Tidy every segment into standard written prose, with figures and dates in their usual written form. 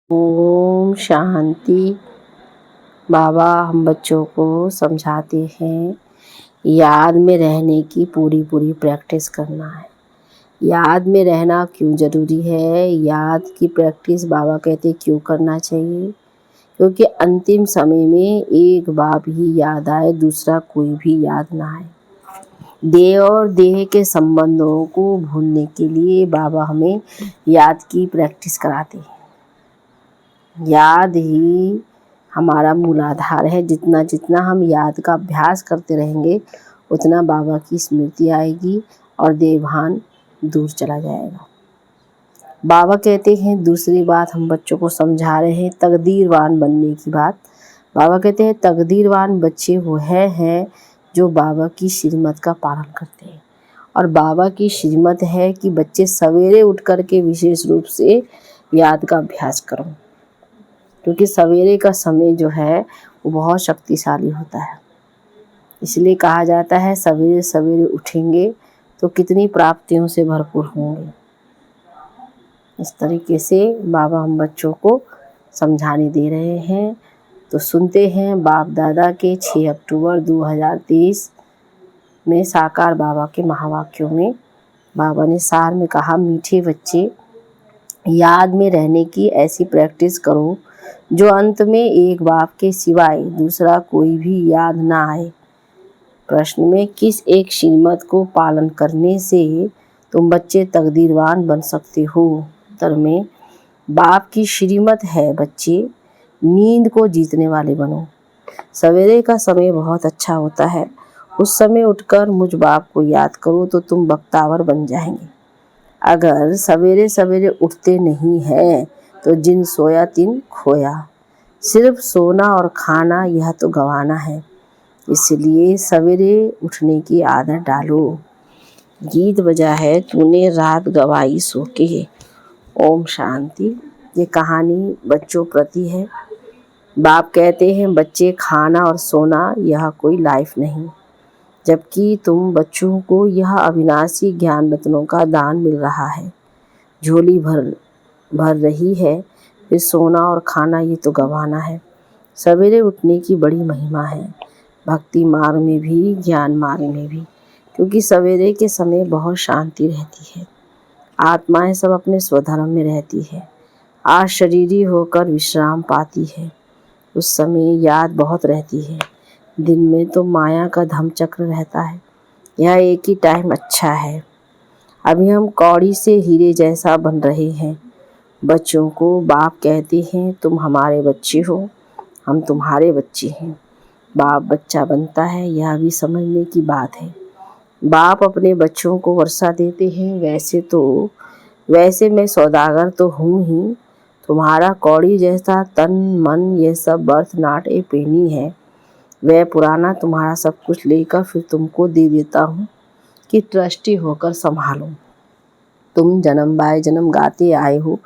ओम शांति। बाबा हम बच्चों को समझाते हैं याद में रहने की पूरी प्रैक्टिस करना है। याद में रहना क्यों ज़रूरी है, याद की प्रैक्टिस बाबा कहते क्यों करना चाहिए, क्योंकि अंतिम समय में एक बाप ही याद आए, दूसरा कोई भी याद ना आए। देह और देह के संबंधों को भूलने के लिए बाबा हमें याद की प्रैक्टिस कराते हैं। याद ही हमारा मूलाधार है। जितना जितना हम याद का अभ्यास करते रहेंगे उतना बाबा की स्मृति आएगी और देवभान दूर चला जाएगा। बाबा कहते हैं दूसरी बात हम बच्चों को समझा रहे हैं तकदीरवान बनने की बात। बाबा कहते हैं तकदीरवान बच्चे वो हैं जो बाबा की श्रीमत का पालन करते हैं। और बाबा की श्रीमत है कि बच्चे सवेरे उठ कर के विशेष रूप से याद का अभ्यास करो, क्योंकि सवेरे का समय जो है वो बहुत शक्तिशाली होता है। इसलिए कहा जाता है सवेरे सवेरे उठेंगे तो कितनी प्राप्तियों से भरपूर होंगे। इस तरीके से बाबा हम बच्चों को समझाने दे रहे हैं। तो सुनते हैं बाप दादा के 6 अक्टूबर 2023 में साकार बाबा के महावाक्यों में बाबा ने सार में कहा, मीठे बच्चे याद में रहने की ऐसी प्रैक्टिस करो जो अंत में एक बाप के सिवाय दूसरा कोई भी याद ना आए। प्रश्न में किस एक श्रीमत को पालन करने से तुम बच्चे तकदीरवान बन सकते हो। उत्तर में बाप की श्रीमत है बच्चे नींद को जीतने वाले बनो। सवेरे का समय बहुत अच्छा होता है, उस समय उठकर मुझ बाप को याद करो तो तुम बख्तावर बन जाएंगे। अगर सवेरे सवेरे उठते नहीं हैं तो जिन सोया तिन खोया। सिर्फ सोना और खाना यह तो गंवाना है, इसलिए सवेरे उठने की आदत डालो। गीत बजा है तूने रात गवाई सो के। ओम शांति। ये कहानी बच्चों प्रति है। बाप कहते हैं बच्चे खाना और सोना यह कोई लाइफ नहीं, जबकि तुम बच्चों को यह अविनाशी ज्ञान रत्नों का दान मिल रहा है। झोली भर रही है, फिर सोना और खाना ये तो गंवाना है। सवेरे उठने की बड़ी महिमा है, भक्ति मार्ग में भी ज्ञान मार्ग में भी, क्योंकि सवेरे के समय बहुत शांति रहती है। आत्माएं सब अपने स्वधर्म में रहती है, आज शरीरी होकर विश्राम पाती है। उस समय याद बहुत रहती है। दिन में तो माया का धम्मचक्र रहता है, यह एक ही टाइम अच्छा है। अभी हम कौड़ी से हीरे जैसा बन रहे हैं। बच्चों को बाप कहते हैं तुम हमारे बच्चे हो, हम तुम्हारे बच्चे हैं। बाप बच्चा बनता है यह भी समझने की बात है। बाप अपने बच्चों को वर्षा देते हैं। वैसे मैं सौदागर तो हूँ ही, तुम्हारा कौड़ी जैसा तन मन ये सब बर्थ नॉट ए पेनी है। वह पुराना तुम्हारा सब कुछ लेकर फिर तुमको दे देता हूँ कि ट्रस्टी होकर संभालो। तुम जन्म बाय जन्म गाते आए हो,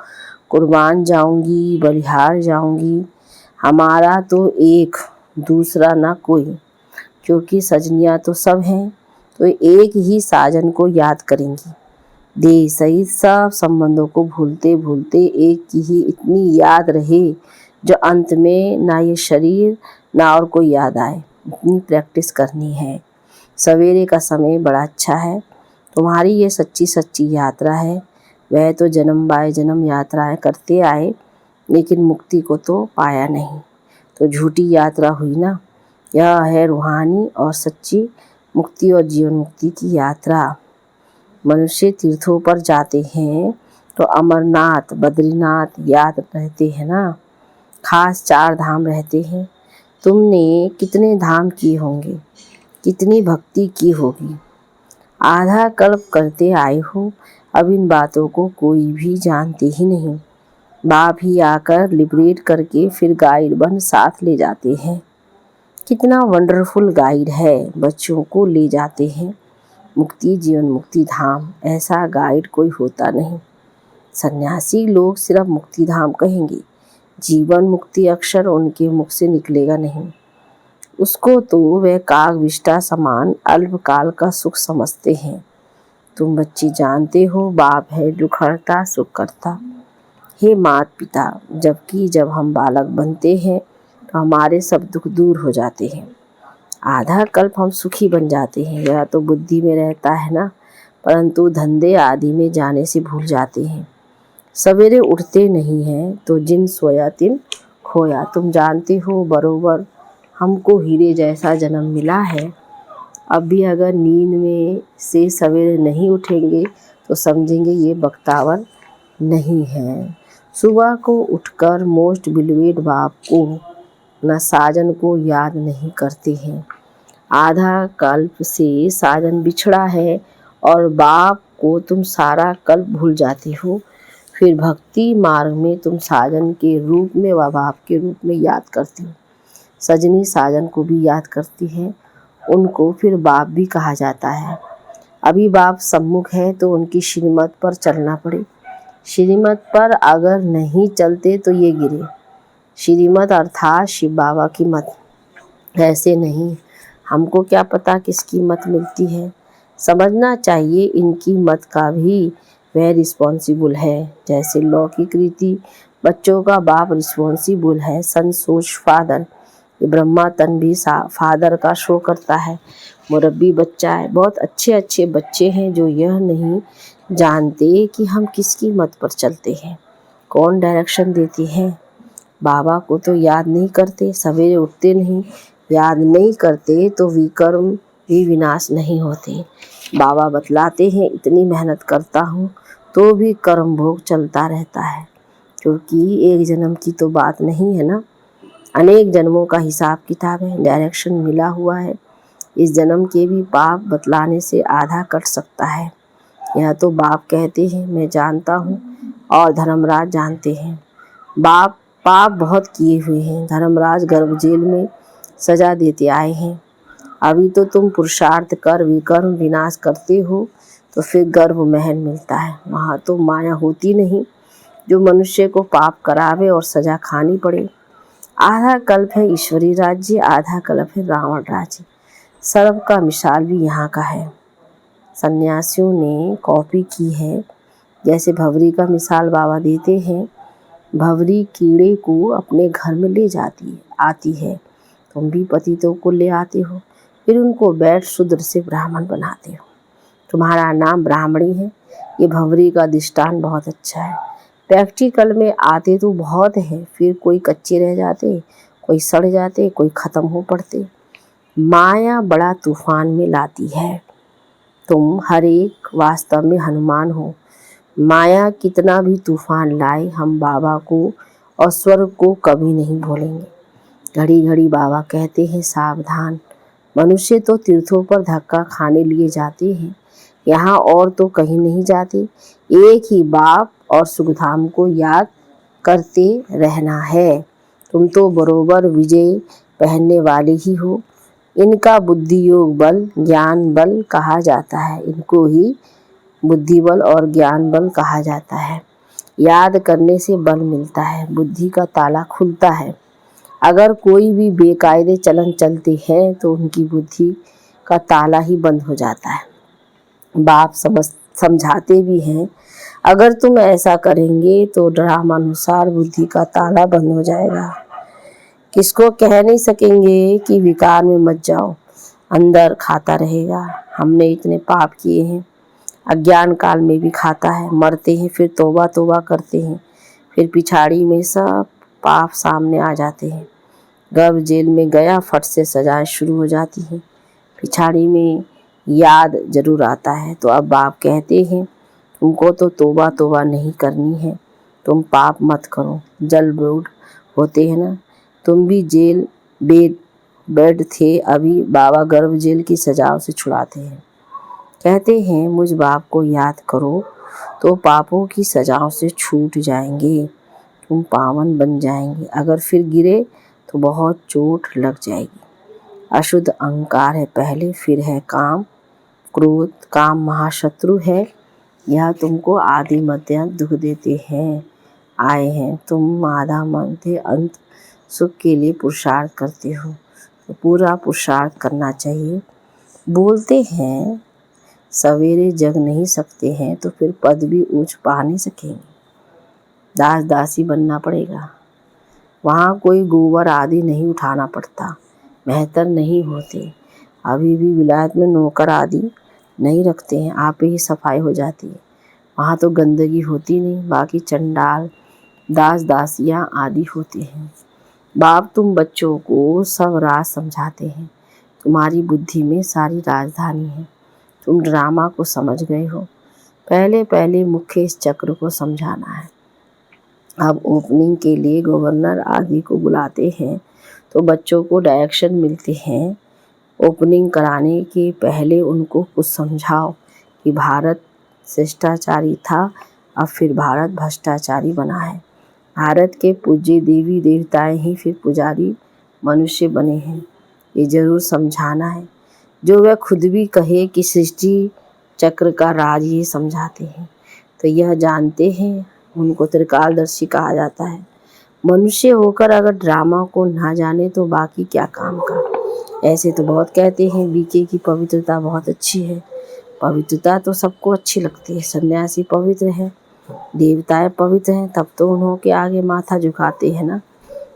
कुर्बान जाऊंगी बलिहार जाऊंगी, हमारा तो एक दूसरा ना कोई, क्योंकि सजनियाँ तो सब हैं, तो एक ही साजन को याद करेंगी। देह सहित सब संबंधों को भूलते भूलते एक की ही इतनी याद रहे जो अंत में ना ये शरीर ना और कोई याद आए। इतनी प्रैक्टिस करनी है। सवेरे का समय बड़ा अच्छा है। तुम्हारी ये सच्ची सच्ची यात्रा है। वह तो जन्म बाय जन्म यात्राएं करते आए, लेकिन मुक्ति को तो पाया नहीं, तो झूठी यात्रा हुई ना। यह है रूहानी और सच्ची मुक्ति और जीवन मुक्ति की यात्रा। मनुष्य तीर्थों पर जाते हैं तो अमरनाथ बद्रीनाथ याद रहते हैं ना। खास 4 धाम रहते हैं। तुमने कितने धाम किए होंगे, कितनी भक्ति की होगी, आधा कल्प करते आए हो। अब इन बातों को कोई भी जानते ही नहीं। बाप ही आकर लिबरेट करके फिर गाइड बन साथ ले जाते हैं। कितना वंडरफुल गाइड है, बच्चों को ले जाते हैं मुक्ति जीवन मुक्ति धाम। ऐसा गाइड कोई होता नहीं। सन्यासी लोग सिर्फ मुक्ति धाम कहेंगे, जीवन मुक्ति अक्षर उनके मुख से निकलेगा नहीं। उसको तो वे काग विष्टा समान अल्पकाल का सुख समझते हैं। तुम बच्चे जानते हो बाप है जो खरता सुख करता। हे माता पिता, जबकि जब हम बालक बनते हैं तो हमारे सब दुख दूर हो जाते हैं। आधा कल्प हम सुखी बन जाते हैं। यह तो बुद्धि में रहता है ना, परंतु धंधे आदि में जाने से भूल जाते हैं। सवेरे उठते नहीं हैं तो जिन सोया तिन खोया। तुम जानते हो बरोबर हमको हीरे जैसा जन्म मिला है। अब भी अगर नींद में से सवेरे नहीं उठेंगे तो समझेंगे ये बख्तावर नहीं है। सुबह को उठकर मोस्ट बिलवेड बाप को न साजन को याद नहीं करते हैं। आधा कल्प से साजन बिछड़ा है और बाप को तुम सारा कल्प भूल जाते हो। फिर भक्ति मार्ग में तुम साजन के रूप में व बाप के रूप में याद करते हो। सजनी साजन को भी याद करती है, उनको फिर बाप भी कहा जाता है। अभी बाप सम्मुख है तो उनकी श्रीमत पर चलना पड़े। श्रीमत पर अगर नहीं चलते तो ये गिरे। श्रीमत अर्थात शिव बाबा की मत, ऐसे नहीं। हमको क्या पता किसकी मत मिलती है। समझना चाहिए इनकी मत का भी वह रिस्पॉन्सिबल है। जैसे लौकिक रीति बच्चों का बाप रिस्पॉन्सिबल है, सन सोच फादर। ये ब्रह्मा तन भी फादर का शो करता है। मुरब्बी बच्चा है। बहुत अच्छे अच्छे बच्चे हैं जो यह नहीं जानते कि हम किसकी मत पर चलते हैं, कौन डायरेक्शन देते हैं। बाबा को तो याद नहीं करते, सवेरे उठते नहीं, याद नहीं करते तो विकर्म भी विनाश नहीं होते। बाबा बतलाते हैं इतनी मेहनत करता हूँ तो भी कर्म भोग चलता रहता है, क्योंकि एक जन्म की तो बात नहीं है ना, अनेक जन्मों का हिसाब किताब है, डायरेक्शन मिला हुआ है। इस जन्म के भी पाप बतलाने से आधा कट सकता है। यह तो बाप कहते हैं, मैं जानता हूँ और धर्मराज जानते हैं। बाप पाप बहुत किए हुए हैं। धर्मराज गर्भ जेल में सजा देते आए हैं। अभी तो तुम पुरुषार्थ कर विकर्म विनाश करते हो तो फिर गर्भ महल मिलता है। वहाँ तो माया होती नहीं जो मनुष्य को पाप करावे और सजा खानी पड़े। आधा कल्प है ईश्वरी राज्य, आधा कल्प है रावण राज्य। सर्प का मिसाल भी यहाँ का है। सन्यासियों ने कॉपी की है। जैसे भवरी का मिसाल बाबा देते हैं। भवरी कीड़े को अपने घर में ले आती है। तुम भी पतितों को ले आते हो, फिर उनको बैठ शूद्र से ब्राह्मण बनाते हो। तुम्हारा नाम ब्राह्मणी है। ये भवरी का दृष्टांत बहुत अच्छा है। प्रैक्टिकल में आते तो बहुत है, फिर कोई कच्चे रह जाते, कोई सड़ जाते, कोई ख़त्म हो पड़ते। माया बड़ा तूफान में लाती है। तुम हर एक वास्तव में हनुमान हो। माया कितना भी तूफान लाए, हम बाबा को और स्वर्ग को कभी नहीं भूलेंगे। घड़ी घड़ी बाबा कहते हैं सावधान, मनुष्य तो तीर्थों पर धक्का खाने लिए जाते हैं, यहाँ और तो कहीं नहीं जाते। एक ही बाप और सुखधाम को याद करते रहना है। तुम तो बरोबर विजय पहनने वाले ही हो। इनका बुद्धि योग बल ज्ञान बल कहा जाता है। इनको ही बुद्धि बल और ज्ञान बल कहा जाता है। याद करने से बल मिलता है, बुद्धि का ताला खुलता है। अगर कोई भी बेकायदे चलन चलते हैं तो उनकी बुद्धि का ताला ही बंद हो जाता है। बाप समझाते भी हैं, अगर तुम ऐसा करेंगे तो ड्रामानुसार बुद्धि का ताला बंद हो जाएगा। किसको कह नहीं सकेंगे कि विकार में मत जाओ, अंदर खाता रहेगा। हमने इतने पाप किए हैं। अज्ञान काल में भी खाता है, मरते हैं, फिर तौबा तौबा करते हैं, फिर पिछाड़ी में सब पाप सामने आ जाते हैं। गर्भ जेल में गया, फट से सजाएं शुरू हो जाती हैं। पिछाड़ी में याद जरूर आता है। तो अब बाप कहते हैं तुमको तो तौबा तौबा नहीं करनी है, तुम पाप मत करो। जल बोर्ड होते हैं ना, तुम भी जेल बेड थे, अभी बाबा गर्भ जेल की सजाओं से छुड़ाते हैं। कहते हैं मुझ बाप को याद करो तो पापों की सजाओं से छूट जाएंगे, तुम पावन बन जाएंगे। अगर फिर गिरे तो बहुत चोट लग जाएगी। अशुद्ध अहंकार है पहले, फिर है काम क्रोध। काम महाशत्रु है, यह तुमको आदि मध्य दुख देते हैं आए हैं। तुम आधा मध्य अंत सुख के लिए पुरुषार्थ करते हो, तो पूरा पुरुषार्थ करना चाहिए। बोलते हैं सवेरे जग नहीं सकते हैं तो फिर पद भी ऊंच पा नहीं सकेंगे। दास दासी बनना पड़ेगा। वहाँ कोई गोबर आदि नहीं उठाना पड़ता, मेहतर नहीं होते। अभी भी विलायत में नौकर आदि नहीं रखते हैं, आप ही सफाई हो जाती है। वहाँ तो गंदगी होती नहीं, बाकी चंडाल दास दासियाँ आदि होते हैं। बाप तुम बच्चों को सब राज समझाते हैं, तुम्हारी बुद्धि में सारी राजधानी है। तुम ड्रामा को समझ गए हो, पहले पहले मुख्य इस चक्र को समझाना है। अब ओपनिंग के लिए गवर्नर आदि को बुलाते हैं तो बच्चों को डायरेक्शन मिलते हैं। ओपनिंग कराने के पहले उनको कुछ समझाओ कि भारत शिष्टाचारी था, अब फिर भारत भ्रष्टाचारी बना है। भारत के पूज्य देवी देवताएं ही फिर पुजारी मनुष्य बने हैं, ये जरूर समझाना है। जो वह खुद भी कहे कि सृष्टि चक्र का राज ही समझाते हैं, तो यह जानते हैं उनको त्रिकालदर्शी कहा जाता है। मनुष्य होकर अगर ड्रामा को ना जाने तो बाकी क्या काम का। ऐसे तो बहुत कहते हैं बीके की पवित्रता बहुत अच्छी है। पवित्रता तो सबको अच्छी लगती है, सन्यासी पवित्र है, देवताएं पवित्र हैं, तब तो उन्होंने आगे माथा झुकाते हैं ना।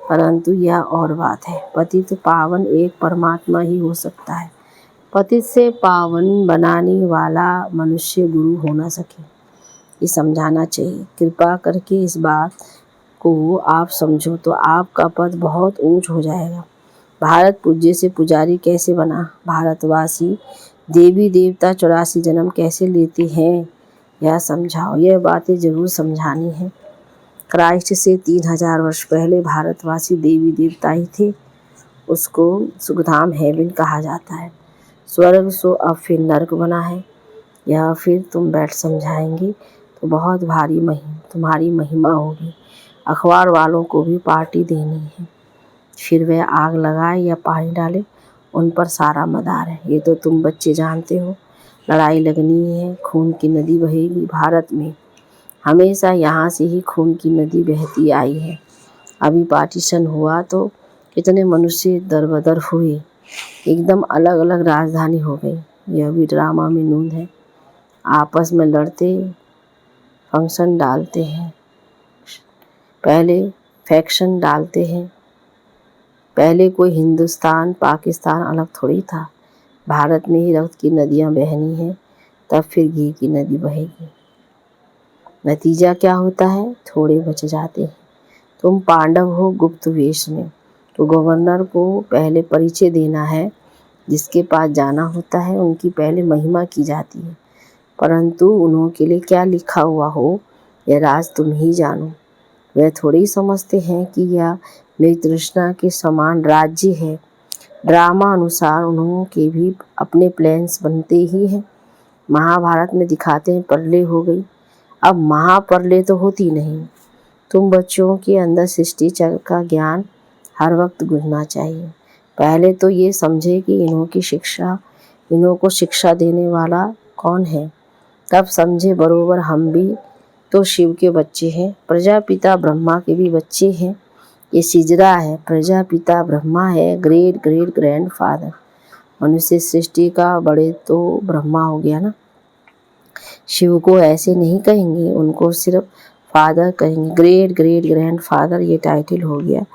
परंतु यह और बात है, पतित पावन एक परमात्मा ही हो सकता है। पतित से पावन बनाने वाला मनुष्य गुरु हो ना सके, ये समझाना चाहिए। कृपा करके इस बात को आप समझो तो आपका पद बहुत ऊंच हो जाएगा। भारत पूज्य से पुजारी कैसे बना, भारतवासी देवी देवता 84 जन्म कैसे लेते हैं, यह समझाओ। यह बातें जरूर समझानी है। क्राइस्ट से 3000 वर्ष पहले भारतवासी देवी देवता ही थे, उसको सुखधाम हेवन कहा जाता है। स्वर्ग सो अब फिर नरक बना है, यह फिर तुम बैठ समझाएंगे तो बहुत भारी तुम्हारी महिमा होगी। अखबार वालों को भी पार्टी देनी है, फिर वह आग लगाए या पानी डाले उन पर सारा मदार है। ये तो तुम बच्चे जानते हो। लड़ाई लगनी है, खून की नदी बहेगी भारत में, हमेशा यहाँ से ही खून की नदी बहती आई है। अभी पार्टीशन हुआ तो कितने मनुष्य दरबदर हुए, एकदम अलग अलग राजधानी हो गई। यह भी ड्रामा में नूंद है। आपस में लड़ते फंक्शन डालते हैं, पहले फैक्शन डालते हैं। पहले कोई हिंदुस्तान पाकिस्तान अलग थोड़ी था, भारत में ही रक्त की नदियाँ बहनी हैं, तब फिर घी की नदी बहेगी। नतीजा क्या होता है, थोड़े बच जाते हैं। तुम पांडव हो गुप्त वेश में, तो गवर्नर को पहले परिचय देना है। जिसके पास जाना होता है उनकी पहले महिमा की जाती है, परंतु उन्हों के लिए क्या लिखा हुआ हो यह राज तुम ही जानो। वह थोड़ी समझते हैं कि यह मेरी तृष्णा के समान राज्य है। ड्रामा अनुसार उन्हों के भी अपने प्लान्स बनते ही हैं। महाभारत में दिखाते हैं प्रलय हो गई, अब महाप्रलय तो होती नहीं। तुम बच्चों के अंदर सृष्टि चक्र का ज्ञान हर वक्त गूंजना चाहिए। पहले तो ये समझे कि इन्हों को शिक्षा देने वाला कौन है, तब समझे बरोबर हम भी तो शिव के बच्चे हैं, प्रजापिता ब्रह्मा के भी बच्चे हैं। ये सिजरा है, प्रजापिता ब्रह्मा है, ग्रेट ग्रेट ग्रैंडफादर। मनुष्य सृष्टि का बड़े तो ब्रह्मा हो गया ना। शिव को ऐसे नहीं कहेंगे, उनको सिर्फ फादर कहेंगे, ग्रेट ग्रेट ग्रैंडफादर ये टाइटल हो गया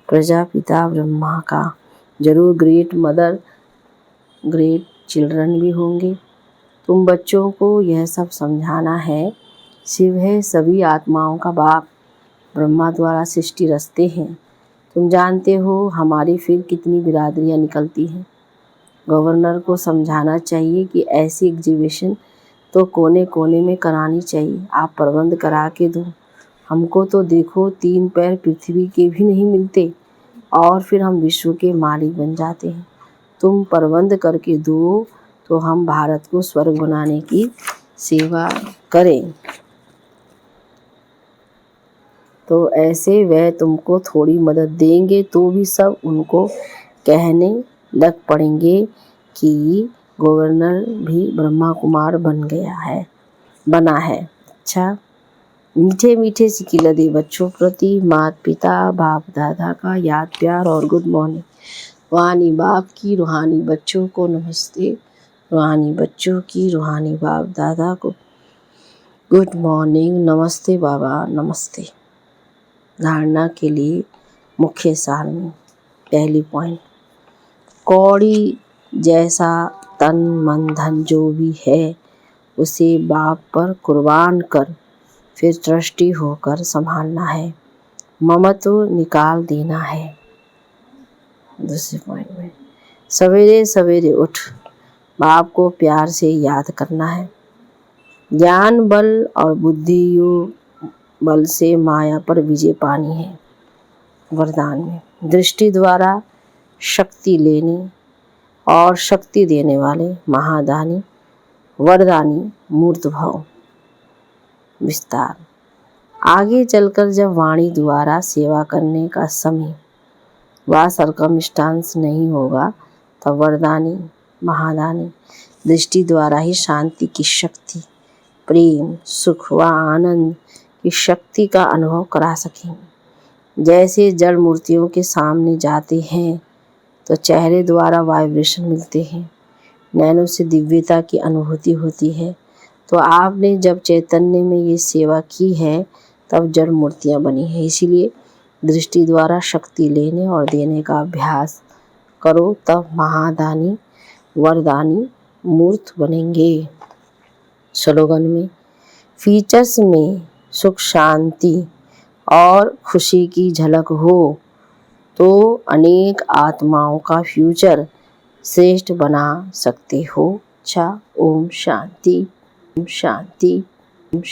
प्रजापिता ब्रह्मा का। जरूर ग्रेट मदर ग्रेट चिल्ड्रन भी होंगे। तुम बच्चों को यह सब समझाना है। शिव है सभी आत्माओं का बाप, ब्रह्मा द्वारा सृष्टि रचते हैं। तुम जानते हो हमारी फिर कितनी बिरादरियां निकलती हैं। गवर्नर को समझाना चाहिए कि ऐसी एग्जीबिशन तो कोने कोने में करानी चाहिए। आप प्रबंध करा के दो, हमको तो देखो 3 पैर पृथ्वी के भी नहीं मिलते और फिर हम विश्व के मालिक बन जाते हैं। तुम प्रबंध करके दो तो हम भारत को स्वर्ग बनाने की सेवा करें। तो ऐसे वह तुमको थोड़ी मदद देंगे तो भी सब उनको कहने लग पड़ेंगे कि गवर्नर भी ब्रह्मा कुमार बना है। अच्छा, मीठे मीठे सिकिला दे बच्चों प्रति माता पिता बाप दादा का याद प्यार और गुड मॉर्निंग। रूहानी बाप की रूहानी बच्चों को नमस्ते, रूहानी बच्चों की रूहानी बाप दादा को गुड मॉर्निंग। नमस्ते बाबा, नमस्ते। धारणा के लिए मुख्य सारणी। पहली पॉइंट, कौड़ी जैसा तन मन धन जो भी है उसे बाप पर कुर्बान कर फिर ट्रस्टी होकर संभालना है, ममत्व निकाल देना है। दूसरे पॉइंट में, सवेरे सवेरे उठ बाप को प्यार से याद करना है। ज्ञान बल और बुद्धि योग बल से माया पर विजय पानी है। वरदान में, दृष्टि द्वारा शक्ति लेने और शक्ति देने वाले महादानी वरदानी मूर्त भव। विस्तार, आगे चलकर जब वाणी द्वारा सेवा करने का समय व सरकमस्टांस नहीं होगा तब वरदानी महादानी दृष्टि द्वारा ही शांति की शक्ति, प्रेम, सुख व आनंद की शक्ति का अनुभव करा सकेंगे। जैसे जड़ मूर्तियों के सामने जाते हैं तो चेहरे द्वारा वाइब्रेशन मिलते हैं, नैनों से दिव्यता की अनुभूति होती है। तो आपने जब चैतन्य में ये सेवा की है तब जड़ मूर्तियाँ बनी हैं। इसीलिए दृष्टि द्वारा शक्ति लेने और देने का अभ्यास करो, तब महादानी वरदानी मूर्त बनेंगे। स्लोगन में, फीचर्स में सुख शांति और खुशी की झलक हो तो अनेक आत्माओं का फ्यूचर श्रेष्ठ बना सकते हो। ओम शांति, ओम शांति, ओम शांति।